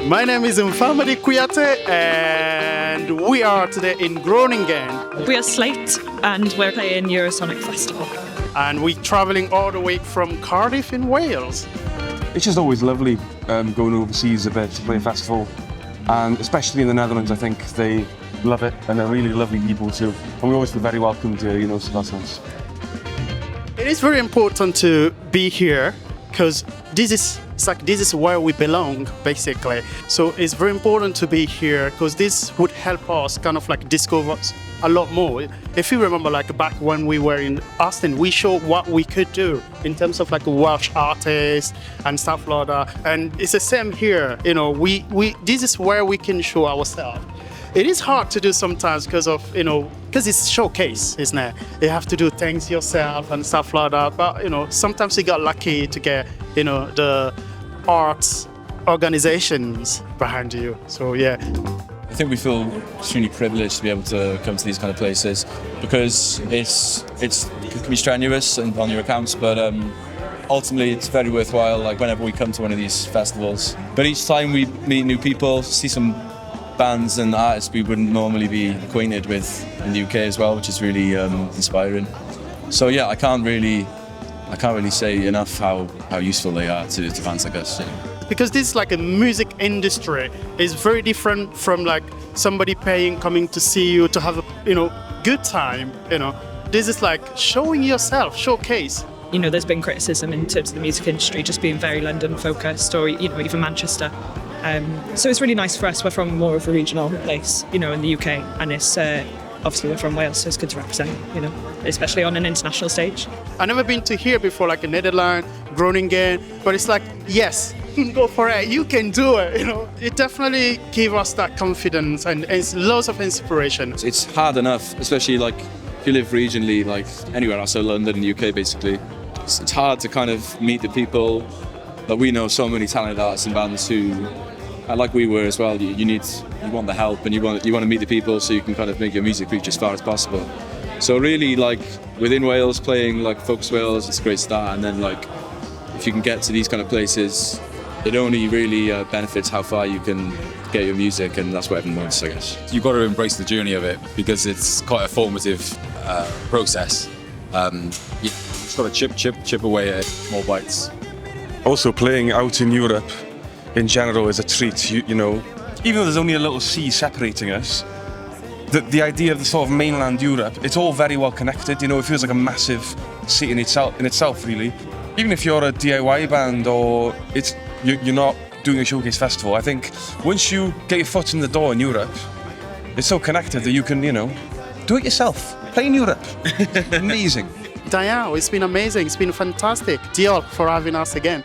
My name is N'famady Kouyate and we are today in Groningen. We are Slate and we're playing Eurosonic Festival. And we're travelling all the way from Cardiff in Wales. It's just always lovely going overseas a bit to play a festival, and especially in the Netherlands, I think they love it and they're really lovely people too. And we always feel very welcomed here, so that's nice. It is very important to be here because this is where we belong, basically. So it's very important to be here because this would help us kind of like discover a lot more. If you remember, like back when we were in Austin, we showed what we could do in terms of like Welsh artists and stuff like that. And it's the same here. This is where we can show ourselves. It is hard to do sometimes because it's showcase, isn't it? You have to do things yourself and stuff like that. But sometimes you got lucky to get the arts organizations behind you. So yeah. I think we feel extremely privileged to be able to come to these kind of places because it can be strenuous and on your accounts, but ultimately it's very worthwhile. Like whenever we come to one of these festivals, but each time we meet new people, see some bands and artists we wouldn't normally be acquainted with in the UK as well, which is really inspiring. So yeah, I can't really say enough how useful they are to fans like us. Because this is like a music industry is very different from like somebody coming to see you to have a good time. This is like showing yourself, showcase. There's been criticism in terms of the music industry just being very London focused or even Manchester. So it's really nice for us. We're from more of a regional place, in the UK, and it's obviously we're from Wales, so it's good to represent, especially on an international stage. I've never been to here before, like in Netherlands, Groningen, but it's like, yes, go for it, you can do it, It definitely gives us that confidence and it's lots of inspiration. It's hard enough, especially like if you live regionally, like anywhere outside London and UK basically. It's hard to kind of meet the people. But we know so many talented artists and bands who, like we were as well, you want the help and you want to meet the people so you can kind of make your music reach as far as possible. So really, like within Wales, playing like Focus Wales, it's a great start. And then like if you can get to these kind of places, it only really benefits how far you can get your music, and that's what everyone wants, I guess. You've got to embrace the journey of it because it's quite a formative process. You've just got to chip away at small bites. Also, playing out in Europe in general is a treat, even though there's only a little sea separating us. The idea of the sort of mainland Europe, it's all very well connected, it feels like a massive city in itself, really. Even if you're a DIY band or you're not doing a showcase festival, I think once you get your foot in the door in Europe, it's so connected that you can, do it yourself. Play in Europe. Amazing. Diane, it's been amazing, it's been fantastic. Diolch for having us again.